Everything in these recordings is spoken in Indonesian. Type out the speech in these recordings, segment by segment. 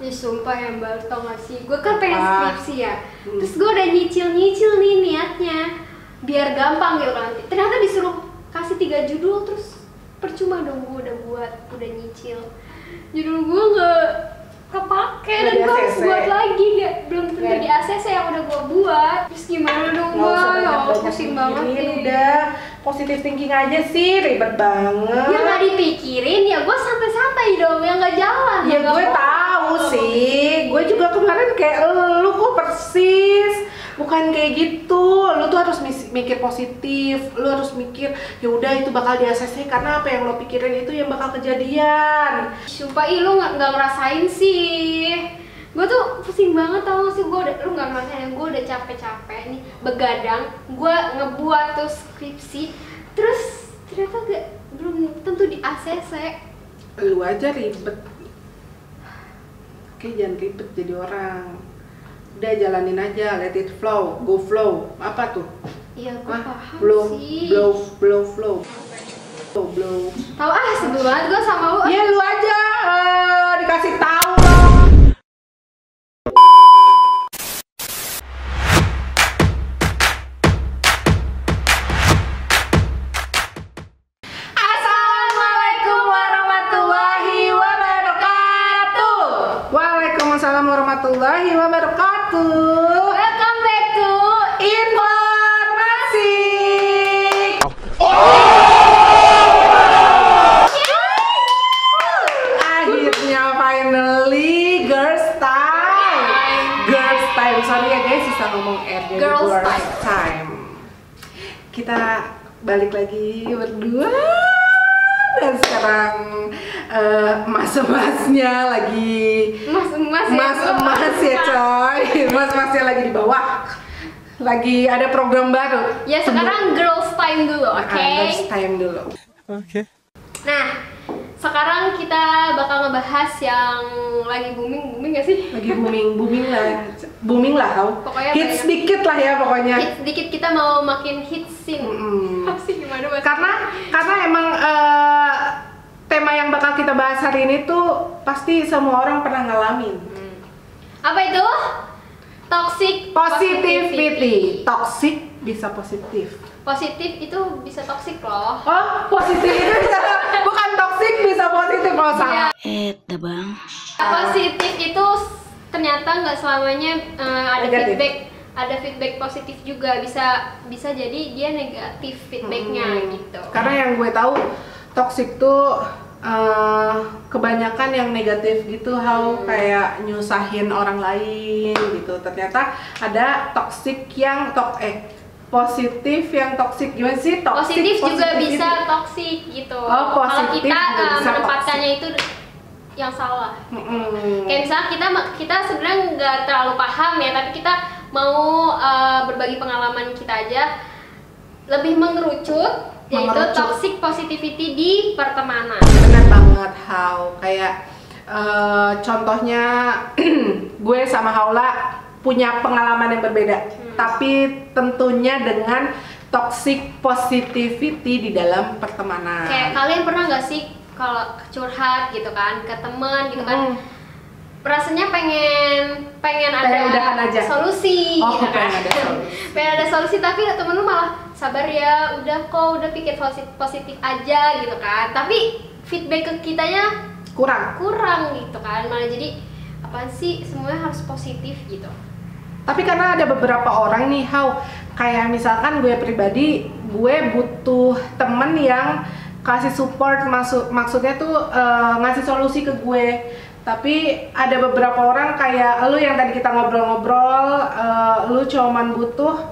Ya sumpah ya Mbak, tau gak sih, gue kan pengen skripsi ya. Terus gue udah nyicil nih niatnya biar gampang gitu kan. Ternyata disuruh kasih 3 judul, terus percuma dong gue udah udah nyicil. Judul gue gak kepake dan gue harus buat lagi, belum tentu di ACC yang udah gue buat. Terus gimana dong gue? Ya pusing banget nih. Udah positive thinking aja sih, ribet banget. Ya gak dipikirin, ya gue santai-santai dong, yang gak jalan. Ya gue tahu sih, gue juga kemarin kayak lu kok persis. Bukan kayak gitu, lu tuh harus mikir positif, lu harus mikir ya udah itu bakal di ACC karena apa yang lo pikirin itu yang bakal kejadian. Sumpah lu nggak ngerasain sih, gue tuh pusing banget tau gak sih, lu nggak ngerasain, gue udah capek-capek nih begadang, gue ngebuat tuh skripsi, terus ternyata belum tentu di ACC. Lu aja ribet, oke jangan ribet jadi orang. Udah jalanin aja, let it flow, go flow. Apa tuh? Iya, gue paham sih. Blow. Tahu sebel banget gue sama lu. Ya lu aja dikasih tahu dong. Assalamualaikum warahmatullahi wabarakatuh. Waalaikumsalam warahmatullahi wabarakatuh. Welcome back to Informasi. Akhirnya finally girls time. Sorry ya guys, bisa ngomong jadi Girls time. Kita balik lagi berdua. Dan sekarang mas-emasnya lagi mas-emas ya coy. Mas-emasnya lagi di bawah. Lagi ada program baru. Ya sekarang girls time dulu, oke? Girls time dulu. Oke. Nah, sekarang kita bakal ngebahas yang lagi booming gak sih? Lagi booming lah tau. Pokoknya hits dikit lah ya pokoknya. Hits dikit, kita mau makin hitsin. Apa sih gimana mas? Karena emang tema yang bakal kita bahas hari ini tuh pasti semua orang pernah ngalamin. Apa itu? Toxic Positivity. Toxic bisa positif. Positif itu bisa toxic loh. Oh, positif itu bisa bukan toxic bisa positif loh salah. Bang. Positif itu ternyata nggak selamanya ada Negatif. feedback positif juga, bisa jadi dia negatif feedbacknya gitu. Karena yang gue tahu toxic tuh kebanyakan yang negatif gitu, kayak nyusahin orang lain gitu. Ternyata ada toxic yang positif yang toxic. Gimana sih? Positif juga bisa toxic gitu. Oh, kalau positif kita juga bisa menempatkannya itu yang salah. Kayak misalnya kita sebenarnya nggak terlalu paham ya, tapi kita mau berbagi pengalaman kita aja, lebih mengerucut. Yaitu toxic positivity di pertemanan. Benar banget, kayak contohnya gue sama Haula punya pengalaman yang berbeda, tapi tentunya dengan toxic positivity di dalam pertemanan. Kayak kalian pernah nggak sih kalau curhat gitu kan ke teman gitu kan, rasanya pengen ada udahan aja. solusi, gitu kan? pengen ada solusi, tapi temen lu malah sabar ya, udah pikir positif aja gitu kan, tapi feedback ke kitanya kurang gitu kan, malah jadi apa sih, semuanya harus positif gitu. Tapi karena ada beberapa orang nih, kayak misalkan gue pribadi, gue butuh temen yang kasih support, maksudnya tuh ngasih solusi ke gue. Tapi ada beberapa orang kayak lu yang tadi kita ngobrol-ngobrol, lu cuman butuh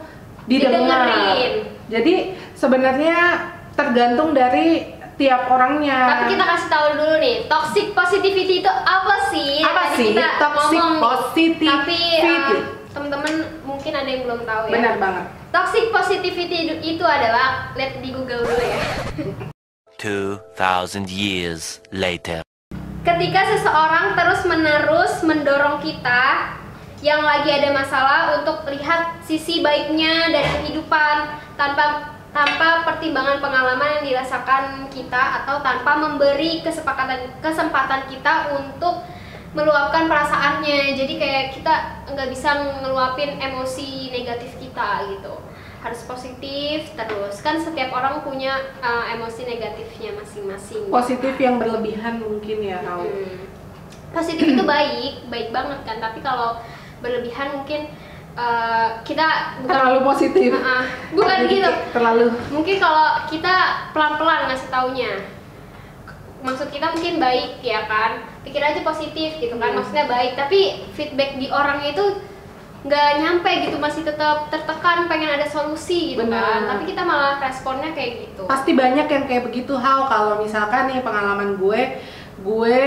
didengerin. Jadi sebenarnya tergantung dari tiap orangnya. Tapi kita kasih tahu dulu nih, toxic positivity itu apa sih? Kita toxic positivity. Tapi teman-teman mungkin ada yang belum tahu ya. Benar banget. Toxic positivity itu adalah, lihat di Google dulu ya. 2000 years later. Ketika seseorang terus-menerus mendorong kita yang lagi ada masalah untuk lihat sisi baiknya dari kehidupan tanpa pertimbangan pengalaman yang dirasakan kita, atau tanpa memberi kesempatan kita untuk meluapkan perasaan istilahnya. Jadi kayak kita nggak bisa ngeluapin emosi negatif kita gitu. Harus positif terus. Kan setiap orang punya emosi negatifnya masing-masing. Positif yang berlebihan mungkin ya, Hau. Positif itu baik banget kan. Tapi kalau berlebihan mungkin kita bukan Terlalu positif. Bukan Jadi gitu. Terlalu. Mungkin kalau kita pelan-pelan ngasih taunya. Maksud kita mungkin baik ya kan. Pikir aja positif gitu kan. Maksudnya baik, tapi feedback di orang itu nggak nyampe gitu, masih tetap tertekan pengen ada solusi gitu. Benar. Kan. Tapi kita malah responnya kayak gitu. Pasti banyak yang kayak begitu, Hal. Kalau misalkan nih pengalaman gue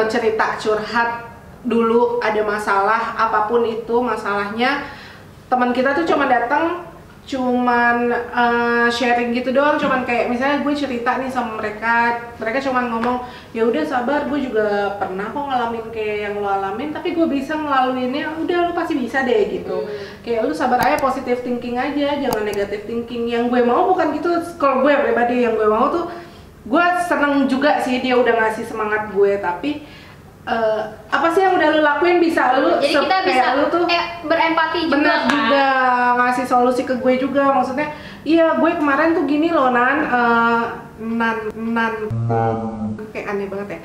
cerita curhat dulu ada masalah apapun itu masalahnya, teman kita tuh cuma datang cuman sharing gitu doang, cuman kayak misalnya gue cerita nih sama mereka cuman ngomong ya udah sabar, gue juga pernah kok ngalamin kayak yang lo alamin, tapi gue bisa ngelaluinnya, udah lo pasti bisa deh gitu. Kayak lo sabar aja, positive thinking aja, jangan negative thinking. Yang gue mau bukan gitu, kalau gue pribadi yang gue mau tuh, gue seneng juga sih dia udah ngasih semangat gue, tapi apa sih yang udah lu lakuin bisa lu, jadi kita bisa lu tuh berempati juga bener kan? juga ngasih solusi ke gue juga, maksudnya iya gue kemarin tuh gini loh Nan, kayak aneh banget ya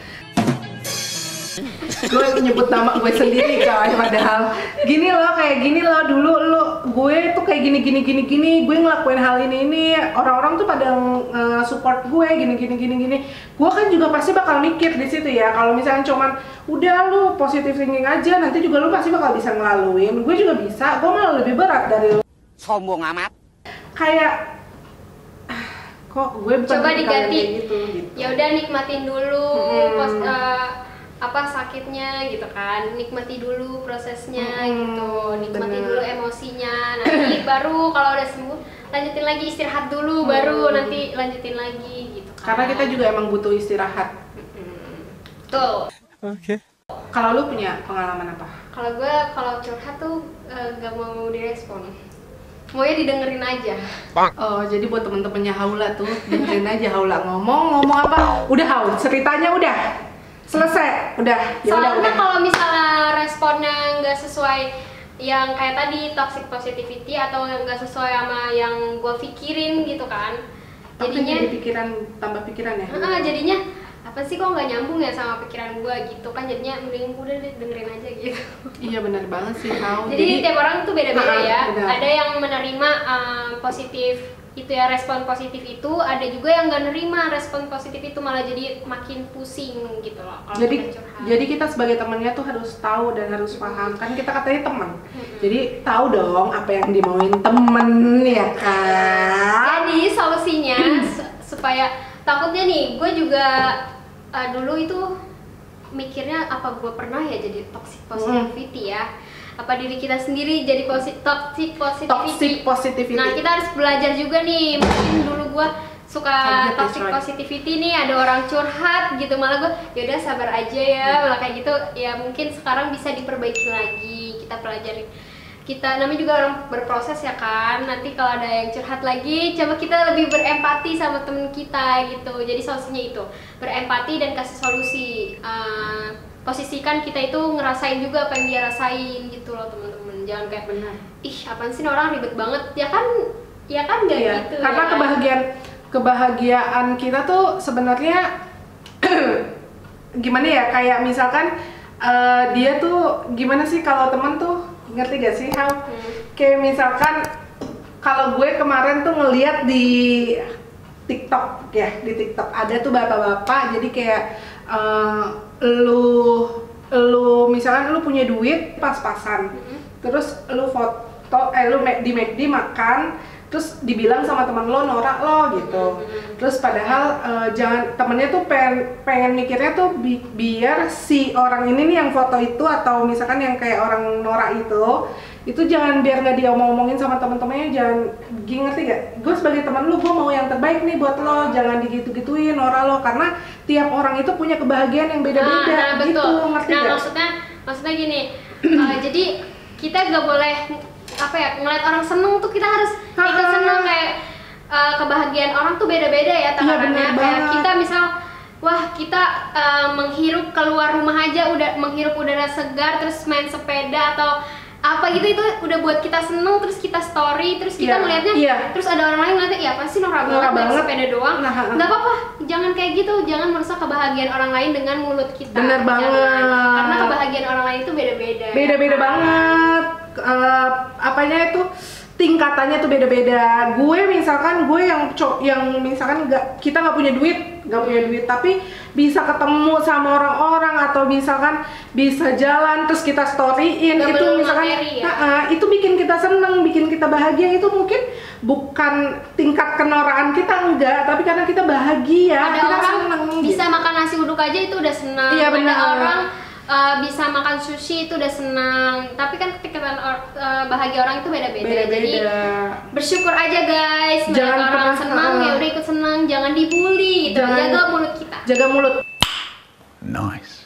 gue nyebut nama gue sendiri coy, padahal gini loh, kayak gini loh, dulu gue tuh kayak gini gue ngelakuin hal ini orang-orang tuh pada support gue gini gue kan juga pasti bakal mikir di situ ya, kalau misalnya cuman udah lu positive thinking aja, nanti juga lu pasti bakal bisa ngelaluin, gue juga bisa, gue malah lebih berat dari lu. Sombong amat. Kayak kok gue bukan coba diganti gitu. Ya udah nikmatin dulu sakitnya gitu kan, nikmati dulu prosesnya gitu, nikmati dulu emosinya, nanti baru kalau udah sembuh lanjutin lagi, istirahat dulu baru nanti lanjutin lagi gitu kan. Karena kita juga emang butuh istirahat. Tuh. Oke. Kalau lu punya pengalaman apa? Kalau gue kalau curhat tuh gak mau direspon, maunya didengerin aja. Oh, jadi buat temen-temennya Haula tuh dengerin aja Haula ngomong apa, udah Haul, ceritanya udah selesai, udah. Soalnya kalau misalnya responnya nggak sesuai yang kayak tadi toxic positivity atau nggak sesuai sama yang gue pikirin gitu kan, jadinya jadi pikiran tambah pikiran ya. Jadinya apa sih kok nggak nyambung ya sama pikiran gue gitu kan, jadinya mending udah deh dengerin aja gitu. Iya benar banget sih Haul. Jadi tiap orang tuh beda-beda ya. Benar. Ada yang menerima positif itu ya, respon positif itu, ada juga yang nggak nerima respon positif itu, malah jadi makin pusing gitu loh kalau kita curhat. Jadi kita sebagai temannya tuh harus tahu dan harus paham, kan kita katanya teman. Jadi tahu dong apa yang dimauin temen ya kan. Jadi solusinya supaya takutnya nih, gue juga dulu itu mikirnya apa gue pernah ya jadi toxic positivity ya, apa diri kita sendiri jadi toxic positivity. Nah kita harus belajar juga nih, mungkin dulu gue suka toxic positivity nih, ada orang curhat gitu, malah gue yaudah sabar aja ya, malah kayak gitu ya. Mungkin sekarang bisa diperbaiki lagi, kita pelajari, kita namanya juga orang berproses ya kan. Nanti kalau ada yang curhat lagi, coba kita lebih berempati sama temen kita gitu. Jadi solusinya itu berempati dan kasih solusi. Posisikan kita itu ngerasain juga apa yang dia rasain gitu loh teman-teman. Jangan kayak ih apaan sih orang ribet banget ya kan nggak gitu. Karena ya. kebahagiaan kita tuh sebenarnya gimana ya, kayak misalkan dia tuh gimana sih, kalau temen tuh ngerti gak sih kayak misalkan kalau gue kemarin tuh ngeliat di TikTok ya, di TikTok ada tuh bapak-bapak, jadi kayak lu misalkan lu punya duit pas-pasan, terus lu foto lu di McD makan, terus dibilang sama teman lo norak lo gitu. Terus padahal jangan, temennya tuh pengen mikirnya tuh biar si orang ini nih yang foto itu, atau misalkan yang kayak orang norak itu jangan, biar nggak diomong-omongin sama teman-temannya, jangan, ngerti gak? Gue sebagai teman lu, gue mau yang terbaik nih buat lo, jangan digitu-gituin norak lo, karena tiap orang itu punya kebahagiaan yang beda-beda gitu, ngerti gak? Maksudnya gini, jadi kita nggak boleh apa ya, ngeliat orang seneng tuh kita harus ikut seneng, kayak kebahagiaan orang tuh beda-beda ya takarannya. Kayak kita misal wah kita menghirup keluar rumah aja udah menghirup udara segar, terus main sepeda atau apa gitu, itu udah buat kita seneng, terus kita story, terus kita melihatnya, terus ada orang lain ngeliatnya, ya pasti norak banget naik sepeda doang. Nggak apa-apa, jangan kayak gitu, jangan merusak kebahagiaan orang lain dengan mulut kita. Bener banget. Karena kebahagiaan orang lain itu beda-beda. Beda-beda banget. Apanya itu tingkatannya tuh beda-beda. Gue misalkan yang misalkan kita nggak punya duit, tapi bisa ketemu sama orang-orang atau misalkan bisa jalan terus kita storyin itu misalkan itu bikin kita seneng, bikin kita bahagia. Itu mungkin bukan tingkat kenorakan kita, enggak, tapi karena kita bahagia. Ada kita orang seneng, bisa gitu. makan nasi uduk aja itu udah senang. Iya, bener. Ada orang bisa makan sushi itu udah senang, tapi kan tingkatan bahagia orang itu beda-beda. Jadi bersyukur aja guys, melihat orang senang ya udah ikut senang, jangan dibully gitu. Jaga mulut kita. Jaga mulut. Nice.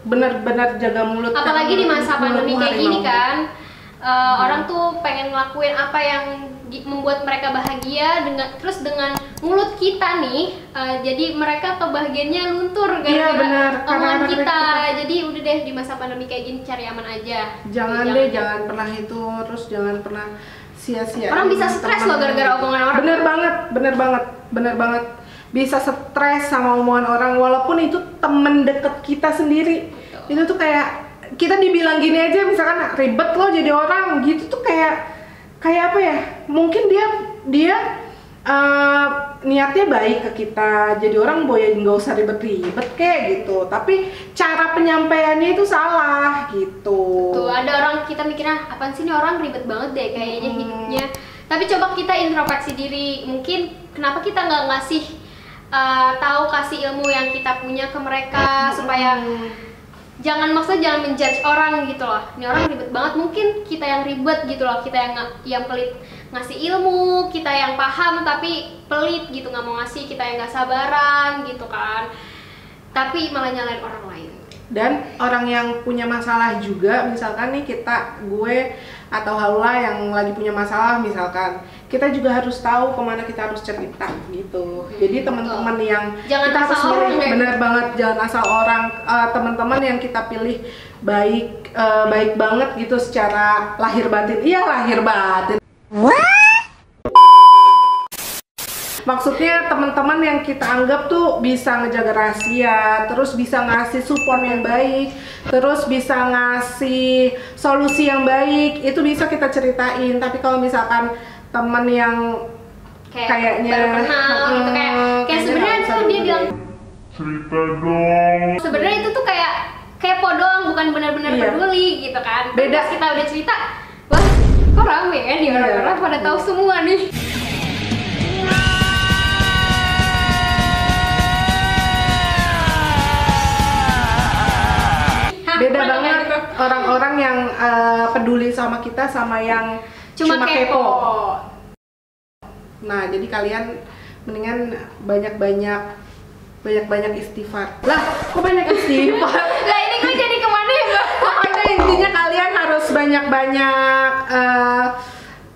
Benar-benar jaga mulut. Apalagi di masa pandemi kayak gini kan, orang tuh pengen ngelakuin apa yang membuat mereka bahagia dengan mulut kita nih, jadi mereka kebahagiaannya luntur gara-gara omongan kita. Jadi udah deh, di masa pandemi kayak gini cari aman aja. Jangan pernah itu, terus jangan pernah sia-sia. Orang bisa stres loh gara-gara omongan orang. Bener banget. Bisa stres sama omongan orang, walaupun itu temen deket kita sendiri. Betul. Itu tuh kayak kita dibilang gini aja, misalkan ribet lo jadi orang gitu tuh kayak apa ya? Mungkin dia niatnya baik ke kita, jadi orang boya nggak usah ribet-ribet kayak gitu. Tapi cara penyampaiannya itu salah gitu. Tuh ada orang kita mikirnya apaan sih nih orang ribet banget deh kayaknya hidupnya. Tapi coba kita introspeksi diri, mungkin kenapa kita nggak kasih ilmu yang kita punya ke mereka supaya jangan menjudge orang gitu loh. Ini orang ribet banget, mungkin kita yang ribet gitu loh, kita yang pelit ngasih ilmu, kita yang paham tapi pelit gitu, nggak mau ngasih, kita yang nggak sabaran gitu kan, tapi malah nyalain orang lain. Dan orang yang punya masalah juga, misalkan nih gue atau Haula yang lagi punya masalah misalkan, kita juga harus tahu kemana kita harus cerita gitu. Jadi teman-teman yang jangan kita harus asal milih, bener banget, jangan asal orang. Teman-teman yang kita pilih baik banget gitu secara lahir batin. Iya, lahir batin. Maksudnya teman-teman yang kita anggap tuh bisa ngejaga rahasia, terus bisa ngasih support yang baik, terus bisa ngasih solusi yang baik, itu bisa kita ceritain. Tapi kalau misalkan teman yang kayaknya baru kenal gitu, kayak sebenarnya tuh dia bilang cerita dong. Sebenarnya itu tuh kayak kepo doang, bukan benar-benar peduli gitu kan. Beda. Terus kita udah cerita, wah kok rame ya di orang-orang pada tahu semua nih. Beda banget orang-orang yang peduli sama kita sama yang cuma kepo. Nah, jadi kalian mendingan banyak istighfar. Lah, kok banyak istighfar? Lah ini gue jadi kemana ya, Mbak? Pokoknya intinya kalian harus banyak-banyak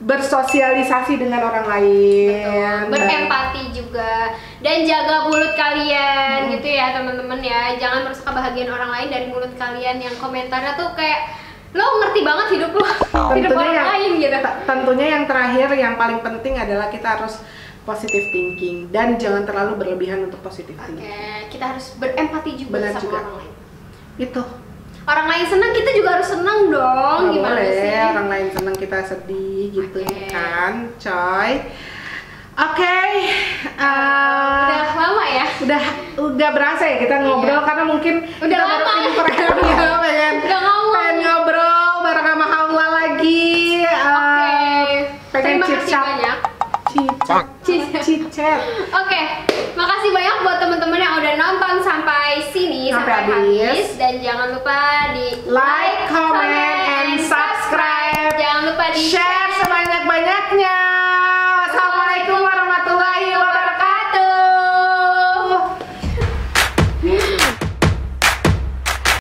bersosialisasi dengan orang lain. Betul. Berempati juga dan jaga mulut kalian gitu ya teman-teman ya. Jangan merusak kebahagiaan orang lain dari mulut kalian yang komentarnya tuh kayak lo ngerti banget hidup lo, hidup orang lain gitu. Tentunya yang terakhir yang paling penting adalah kita harus positive thinking dan jangan terlalu berlebihan untuk positive thinking. Oke, kita harus berempati juga sama orang lain. Itu. Orang lain senang, kita juga harus senang dong. Gimana boleh, sih? Orang lain senang kita sedih gitu kan, coy. Oke. Udah lama ya? Udah berasa ya kita ngobrol karena mungkin udah lama ya. pengen ngobrol bareng sama Haula lagi. Terima kasih banyak. Cicet. Oke, makasih banyak buat teman-teman yang udah nonton sampai sini, sampai habis. Dan jangan lupa di like, comment, and subscribe. Jangan lupa di share.